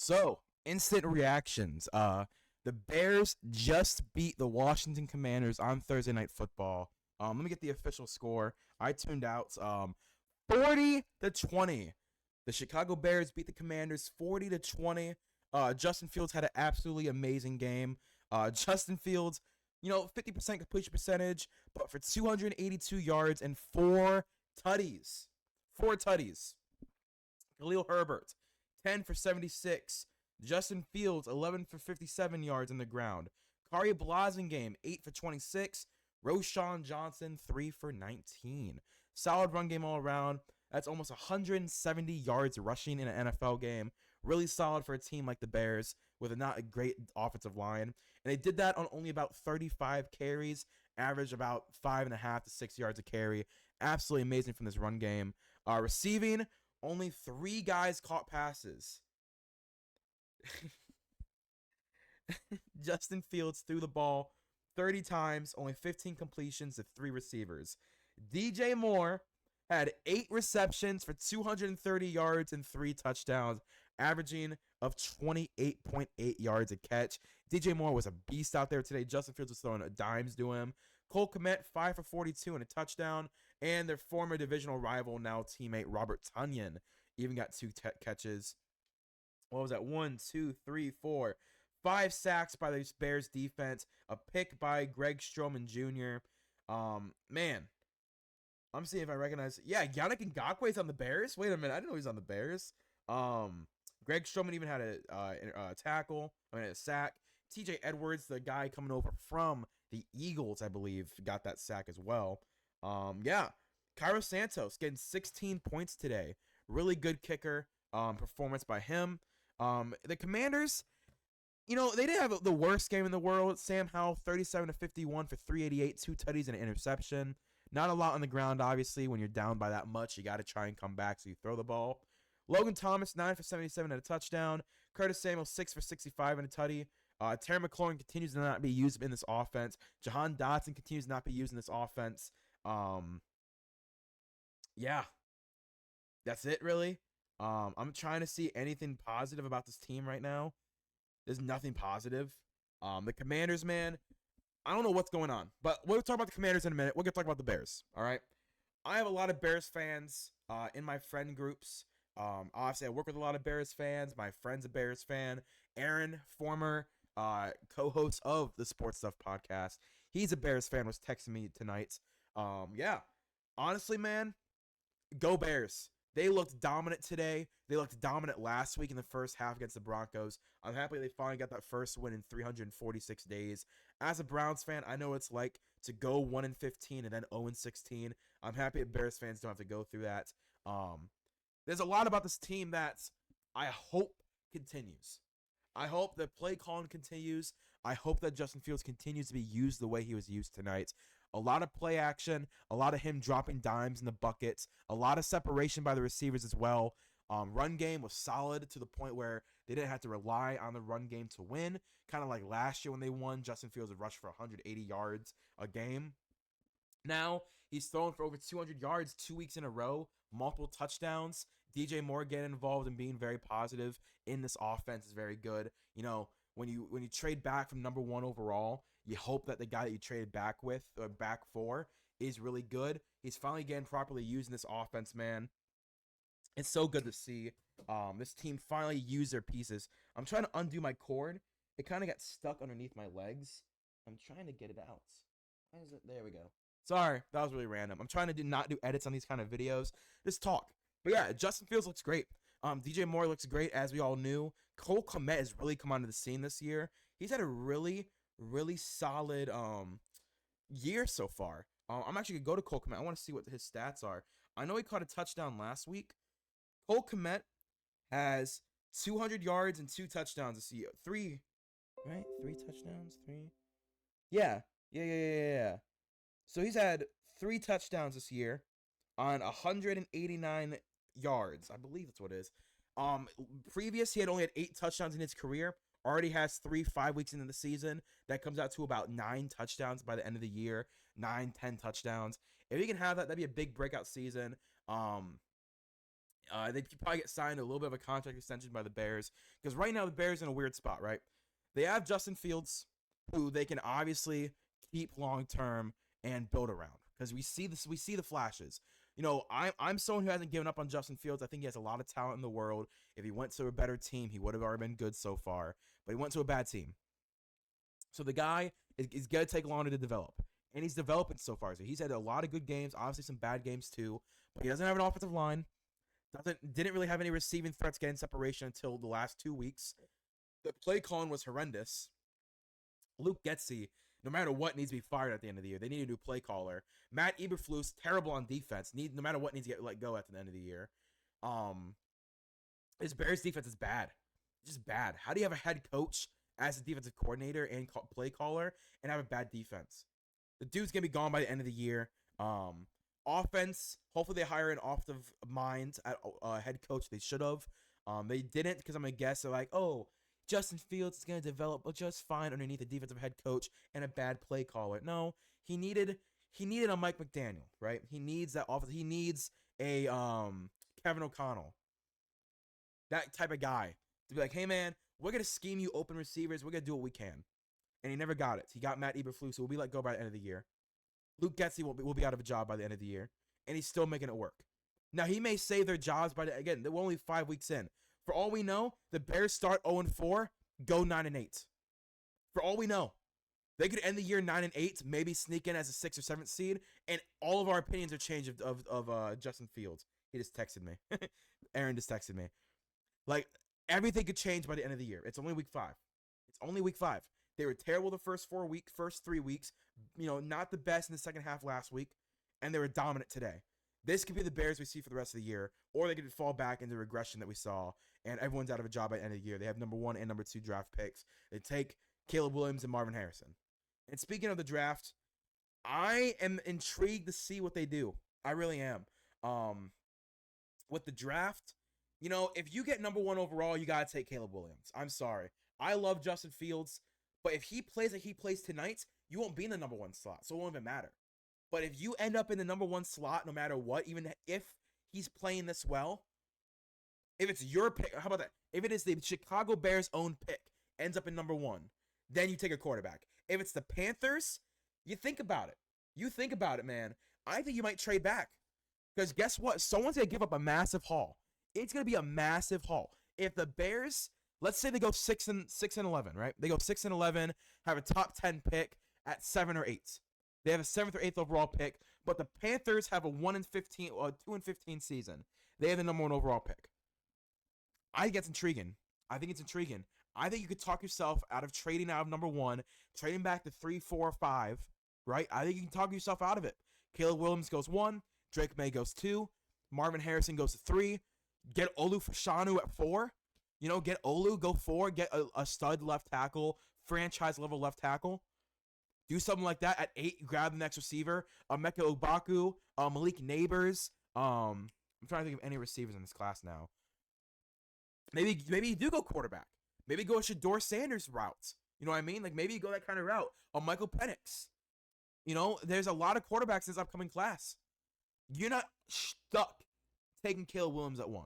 So, instant reactions. The Bears just beat the Washington Commanders on Thursday Night Football. Let me get the official score. I tuned out. 40-20. The Chicago Bears beat the Commanders 40-20. Justin Fields had an absolutely amazing game. Justin Fields, 50% completion percentage, but for 282 yards and four tutties. Four tutties. Khalil Herbert, 10 for 76. Justin Fields, 11 for 57 yards on the ground. Kari Blasingame, 8 for 26. Roschon Johnson, 3 for 19. Solid run game all around. That's almost 170 yards rushing in an NFL game. Really solid for a team like the Bears with not a great offensive line. And they did that on only about 35 carries, average about 5.5 to 6 yards a carry. Absolutely amazing from this run game. Receiving, only 3 guys caught passes. Justin Fields threw the ball 30 times, only 15 completions to 3 receivers. DJ Moore had 8 receptions for 230 yards and 3 touchdowns, averaging of 28.8 yards a catch. DJ Moore was a beast out there today. Justin Fields was throwing dimes to him. Cole Kmet, 5 for 42 and a touchdown. And their former divisional rival, now teammate Robert Tonyan, even got 2 catches. What was that? 1, 2, 3, 4, 5 sacks by the Bears defense. A pick by Greg Stroman Jr. Man, I'm seeing if I recognize. Yeah, Yannick Ngakoue's on the Bears. Wait a minute, I didn't know he was on the Bears. Greg Stroman even had a tackle. A sack. T.J. Edwards, the guy coming over from the Eagles, I believe, got that sack as well. Yeah, Cairo Santos getting 16 points today. Really good kicker. Performance by him. The Commanders, they didn't have the worst game in the world. Sam Howell, 37-51 for 388, 2 tutties and an interception. Not a lot on the ground, obviously. When you're down by that much, you got to try and come back, so you throw the ball. Logan Thomas, 9 for 77 and a touchdown. Curtis Samuel, 6 for 65 and a tutty. Terry McLaurin continues to not be used in this offense. Jahan Dotson continues to not be used in this offense. Yeah, that's it, really. I'm trying to see anything positive about this team right now. There's nothing positive. The Commanders, man, I don't know what's going on, but we'll talk about the Commanders in a minute. We're going to talk about the Bears, all right? I have a lot of Bears fans in my friend groups. Obviously, I work with a lot of Bears fans. My friend's a Bears fan. Aaron, former co-host of the Sports Stuff podcast, he's a Bears fan, was texting me tonight. Yeah, honestly, man, go Bears. They looked dominant today. They looked dominant last week in the first half against the Broncos. I'm happy they finally got that first win in 346 days. As a Browns fan, I know what it's like to go 1-15 and then 0-16. I'm happy that Bears fans don't have to go through that. There's a lot about this team that I hope continues. I hope that play calling continues. I hope that Justin Fields continues to be used the way he was used tonight. A lot of play action, a lot of him dropping dimes in the buckets, a lot of separation by the receivers as well. Run game was solid to the point where they didn't have to rely on the run game to win. Kind of like last year when they won, Justin Fields would rush for 180 yards a game. Now he's thrown for over 200 yards 2 weeks in a row, multiple touchdowns. DJ Moore getting involved and being very positive in this offense is very good. When you trade back from number 1 overall, you hope that the guy that you traded back with or back for is really good. He's finally getting properly used in this offense, man. It's so good to see this team finally use their pieces. I'm trying to undo my cord. It kind of got stuck underneath my legs. I'm trying to get it out. Why is it? There we go. Sorry, that was really random. I'm trying to not do edits on these kind of videos. Just talk. But yeah, Justin Fields looks great. DJ Moore looks great, as we all knew. Cole Kmet has really come onto the scene this year. He's had a really, really solid year so far. I'm actually going to go to Cole Kmet. I want to see what his stats are. I know he caught a touchdown last week. Cole Kmet has 200 yards and 2 touchdowns this year. 3, right? 3 touchdowns? 3? Yeah. So he's had 3 touchdowns this year on 189 yards. I believe that's what it is. Previous, he had only had 8 touchdowns in his career. Already has 5 weeks into the season. That comes out to about 9 touchdowns by the end of the year. 9, 10 touchdowns. If he can have that, that'd be a big breakout season. They could probably get signed a little bit of a contract extension by the Bears because right now the Bears in a weird spot, right? They have Justin Fields, who they can obviously keep long term and build around because we see this, we see the flashes. I'm someone who hasn't given up on Justin Fields. I think he has a lot of talent in the world. If he went to a better team, he would have already been good so far. But he went to a bad team, so the guy is gonna take longer to develop, and he's developing so far. So he's had a lot of good games, obviously some bad games too. But he doesn't have an offensive line. Didn't really have any receiving threats getting separation until the last 2 weeks. The play calling was horrendous. Luke Getsy, no matter what, needs to be fired at the end of the year. They need a new play caller. Matt Eberflus, terrible on defense. No matter what, needs to get let go at the end of the year. His Bears defense is bad. Just bad. How do you have a head coach as a defensive coordinator and play caller and have a bad defense? The dude's gonna be gone by the end of the year. Offense, hopefully they hire an offensive mind at head coach. They should have. They didn't because I'm gonna guess they're like, oh, Justin Fields is gonna develop just fine underneath a defensive head coach and a bad play caller. No, he needed a Mike McDaniel, right? He needs that offense. He needs a Kevin O'Connell, that type of guy to be like, hey man, we're gonna scheme you open receivers. We're gonna do what we can. And he never got it. He got Matt Eberflus, who will be let go by the end of the year. Luke Getsy will be out of a job by the end of the year, and he's still making it work. Now, he may save their jobs again, they're only 5 weeks in. For all we know, the Bears start 0-4, go 9-8. For all we know, they could end the year 9-8, maybe sneak in as a 6th or 7th seed, and all of our opinions are changed of Justin Fields. He just texted me. Aaron just texted me. Like, everything could change by the end of the year. It's only week 5. It's only week 5. They were terrible the first 3 weeks. Not the best in the second half last week, and they were dominant today. This could be the Bears we see for the rest of the year, or they could fall back into regression that we saw, and everyone's out of a job by the end of the year. They have number 1 and number 2 draft picks. They take Caleb Williams and Marvin Harrison. And speaking of the draft, I am intrigued to see what they do. I really am. With the draft, if you get number 1 overall, you got to take Caleb Williams. I'm sorry. I love Justin Fields. But if he plays like he plays tonight, you won't be in the number 1 slot, so it won't even matter. But if you end up in the number 1 slot, no matter what, even if he's playing this well, if it's your pick, how about that? If it is the Chicago Bears' own pick, ends up in number 1, then you take a quarterback. If it's the Panthers, you think about it. You think about it, man. I think you might trade back. Because guess what? Someone's going to give up a massive haul. It's going to be a massive haul. If the Bears... Let's say they go 6-11, right? They go 6-11, have a top 10 pick at 7 or 8. They have a 7th or 8th overall pick, but the Panthers have a 1-15 or 2-15 season. They have the number 1 overall pick. I think it's intriguing. I think you could talk yourself out of trading out of number 1, trading back to 3, 4, 5, right? I think you can talk yourself out of it. Caleb Williams goes 1, Drake May goes 2, Marvin Harrison goes to 3, get Olu Fashanu at 4. Get Olu, go 4, get a stud left tackle, franchise level left tackle. Do something like that at 8. Grab the next receiver. Emeka Ogbaku, Malik Neighbors. I'm trying to think of any receivers in this class now. Maybe you do go quarterback. Maybe go a Shedeur Sanders route. You know what I mean? Like maybe you go that kind of route. Or Michael Penix. There's a lot of quarterbacks in this upcoming class. You're not stuck taking Caleb Williams at 1.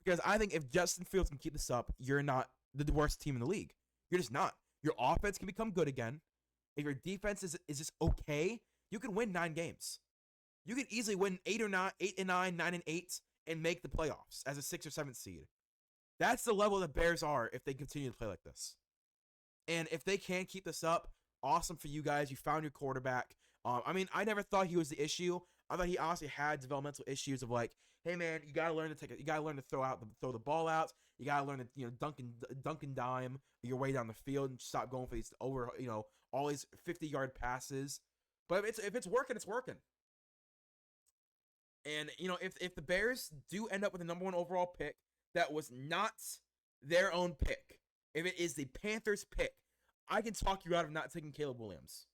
Because I think if Justin Fields can keep this up, you're not the worst team in the league. You're just not. Your offense can become good again. If your defense is just okay, you can win 9 games. You can easily win 8 or 9, 8-9, 9-8, and make the playoffs as a 6th or 7th seed. That's the level the Bears are if they continue to play like this. And if they can keep this up, awesome for you guys. You found your quarterback. I never thought he was the issue. I thought he honestly had developmental issues of like, hey man, you gotta learn to throw the ball out. You gotta learn to dunk and dime your way down the field and stop going for these all these 50-yard passes. But if it's working, it's working. And if the Bears do end up with the number 1 overall pick that was not their own pick, if it is the Panthers' pick, I can talk you out of not taking Caleb Williams.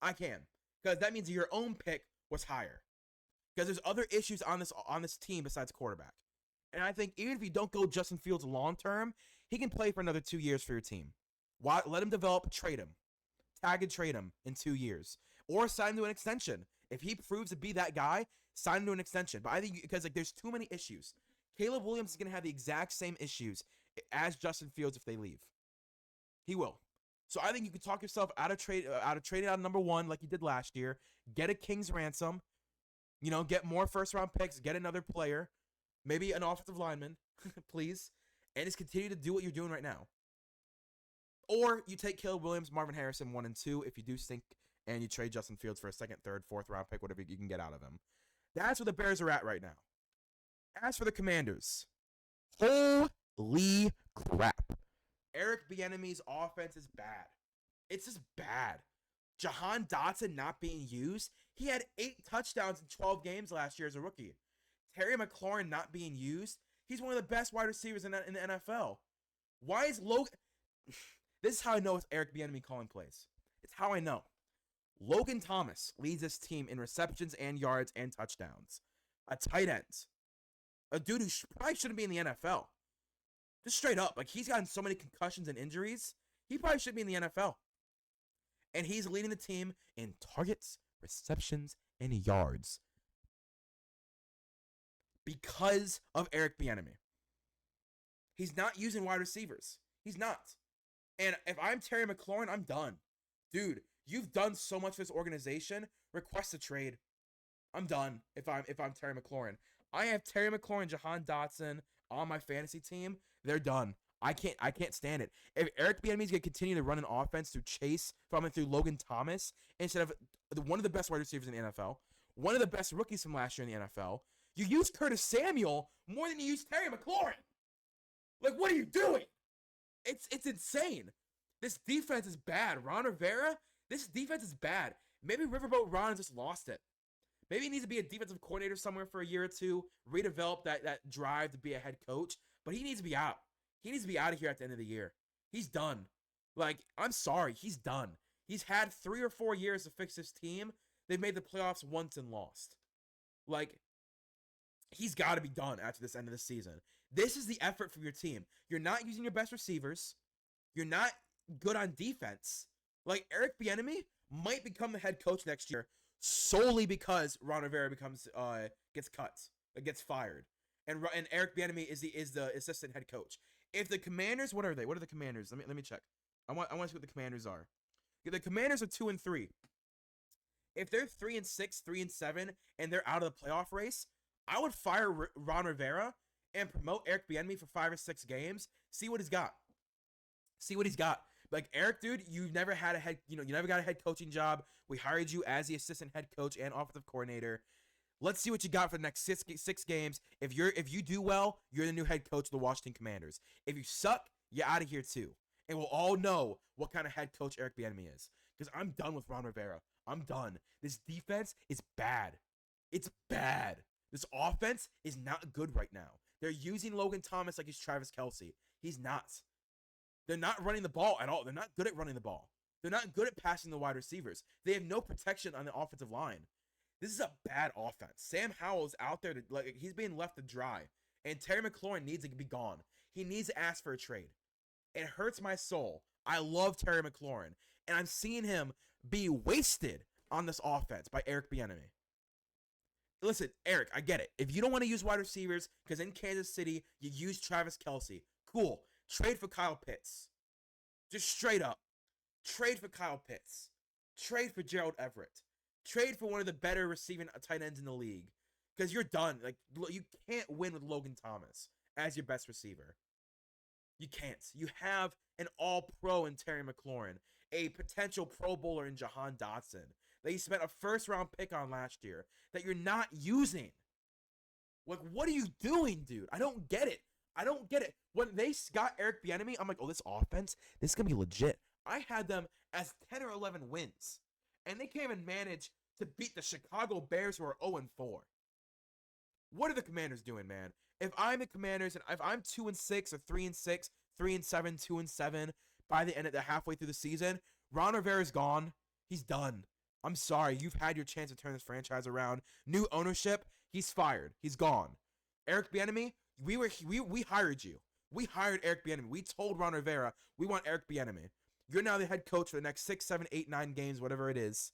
I can, because that means your own pick was higher. Because there's other issues on this team besides quarterback. And I think even if you don't go Justin Fields long term, he can play for another 2 years for your team. Why let him develop, trade him. Tag and trade him in 2 years. Or sign him to an extension. If he proves to be that guy, sign him to an extension. But I think because like there's too many issues. Caleb Williams is gonna have the exact same issues as Justin Fields if they leave. He will. So I think you could talk yourself out of trading out number one like you did last year. Get a king's ransom. Get more first round picks. Get another player, maybe an offensive lineman, please, and just continue to do what you're doing right now. Or you take Caleb Williams, Marvin Harrison 1 and 2 if you do stink, and you trade Justin Fields for a second, third, fourth round pick, whatever you can get out of him. That's where the Bears are at right now. As for the Commanders, holy crap. Eric Bieniemy's offense is bad. It's just bad. Jahan Dotson not being used. He had 8 touchdowns in 12 games last year as a rookie. Terry McLaurin not being used. He's one of the best wide receivers in the NFL. Why is Logan... This is how I know it's Eric Bieniemy calling plays. It's how I know. Logan Thomas leads this team in receptions and yards and touchdowns. A tight end. A dude who probably shouldn't be in the NFL. Just straight up. Like, he's gotten so many concussions and injuries. He probably should be in the NFL. And he's leading the team in targets, receptions, and yards. Because of Eric Bieniemy. He's not using wide receivers. He's not. And if I'm Terry McLaurin, I'm done. Dude, you've done so much for this organization. Request a trade. I'm done if I'm Terry McLaurin. I have Terry McLaurin, Jahan Dotson on my fantasy team. They're done. I can't stand it. If Eric Bieniemy is going to continue to run an offense through Chase, through Logan Thomas, instead of one of the best wide receivers in the NFL, one of the best rookies from last year in the NFL, you use Curtis Samuel more than you use Terry McLaurin. Like, what are you doing? It's insane. This defense is bad. Ron Rivera, this defense is bad. Maybe Riverboat Ron just lost it. Maybe he needs to be a defensive coordinator somewhere for a year or two, redevelop that drive to be a head coach, but he needs to be out. He needs to be out of here at the end of the year. He's done. Like, I'm sorry, he's done. He's had 3 or 4 years to fix this team. They've made the playoffs once and lost. Like, he's got to be done after this end of the season. This is the effort from your team. You're not using your best receivers. You're not good on defense. Like, Eric Bieniemy might become the head coach next year solely because Ron Rivera gets cut, gets fired, and Eric Bieniemy is the assistant head coach. If the Commanders, what are they? What are the Commanders? Let me check. I want to see what the Commanders are. The Commanders are 2-3. If they're 3-6, 3-7, and they're out of the playoff race, I would fire Ron Rivera and promote Eric Bieniemy for 5 or 6 games. See what he's got. Like, Eric, dude, you never got a head coaching job. We hired you as the assistant head coach and offensive coordinator. Let's see what you got for the next six games. If you do well, you're the new head coach of the Washington Commanders. If you suck, you're out of here too. And we'll all know what kind of head coach Eric Bieniemy is. Because I'm done with Ron Rivera. I'm done. This defense is bad. It's bad. This offense is not good right now. They're using Logan Thomas like he's Travis Kelce. He's not. They're not running the ball at all. They're not good at running the ball. They're not good at passing the wide receivers. They have no protection on the offensive line. This is a bad offense. Sam Howell's out there he's being left to dry. And Terry McLaurin needs to be gone. He needs to ask for a trade. It hurts my soul. I love Terry McLaurin. And I'm seeing him be wasted on this offense by Eric Bieniemy. Listen, Eric, I get it. If you don't want to use wide receivers, because in Kansas City, you use Travis Kelce. Cool. Trade for Kyle Pitts. Just straight up. Trade for Kyle Pitts. Trade for Gerald Everett. Trade for one of the better receiving tight ends in the league. Because you're done. Like, you can't win with Logan Thomas as your best receiver. You can't. You have an all-pro in Terry McLaurin, a potential Pro Bowler in Jahan Dotson that you spent a first-round pick on last year that you're not using. Like, what are you doing, dude? I don't get it. When they got Eric Bieniemy, I'm like, oh, this offense, this is going to be legit. I had them as 10 or 11 wins. And they can't even manage to beat the Chicago Bears, who are 0-4. What are the Commanders doing, man? If I'm the Commanders, and if I'm 2-6 or 3-6, 3-7, 2-7 by the end of the halfway through the season, Ron Rivera's gone. He's done. I'm sorry. You've had your chance to turn this franchise around. New ownership. He's fired. He's gone. Eric Bieniemy, we hired you. We hired Eric Bieniemy. We told Ron Rivera we want Eric Bieniemy. You're now the head coach for the next 6, 7, 8, 9 games, whatever it is.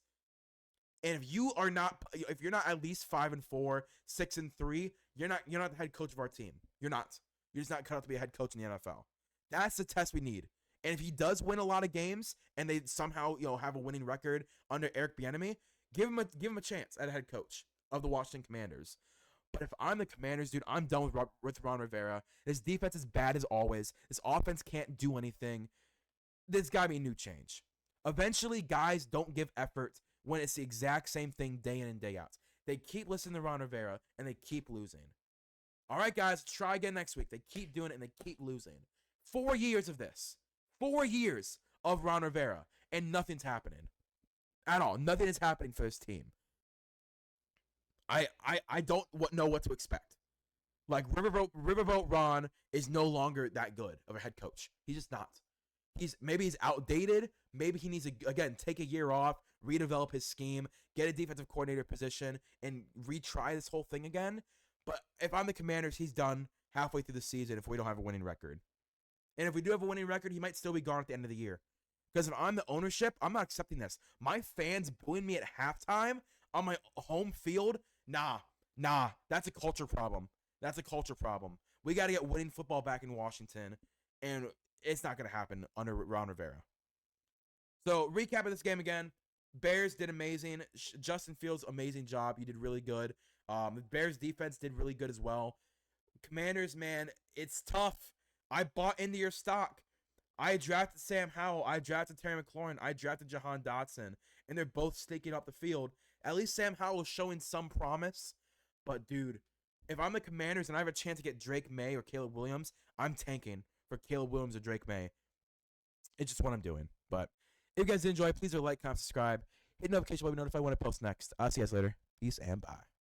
And if you're not at least 5-4, 6-3, you're not the head coach of our team. You're not. You're just not cut out to be a head coach in the NFL. That's the test we need. And if he does win a lot of games and they somehow have a winning record under Eric Bieniemy, give him a chance at a head coach of the Washington Commanders. But if I'm the Commanders, dude, I'm done with Ron Rivera. This defense is bad as always. This offense can't do anything. There's got to be a new change. Eventually, guys don't give effort when it's the exact same thing day in and day out. They keep listening to Ron Rivera, and they keep losing. All right, guys, try again next week. They keep doing it, and they keep losing. 4 years of this. 4 years of Ron Rivera, and nothing's happening. At all. Nothing is happening for this team. I don't know what to expect. Like, Riverboat Ron is no longer that good of a head coach. He's just not. Maybe he's outdated. Maybe he needs to, again, take a year off, redevelop his scheme, get a defensive coordinator position, and retry this whole thing again. But if I'm the Commanders, he's done halfway through the season if we don't have a winning record. And if we do have a winning record, he might still be gone at the end of the year. Because if I'm the ownership, I'm not accepting this. My fans booing me at halftime on my home field, nah. That's a culture problem. That's a culture problem. We got to get winning football back in Washington, and it's not going to happen under Ron Rivera. So, recap of this game again. Bears did amazing. Justin Fields, amazing job. You did really good. The Bears defense did really good as well. Commanders, man, it's tough. I bought into your stock. I drafted Sam Howell. I drafted Terry McLaurin. I drafted Jahan Dotson. And they're both sticking up the field. At least Sam Howell is showing some promise. But, dude, if I'm the Commanders and I have a chance to get Drake May or Caleb Williams, I'm tanking for Caleb Williams or Drake May. It's just what I'm doing. But if you guys did enjoy, please like, comment, subscribe. Hit notification bell to be notified when I post next. I'll see you guys later. Peace and bye.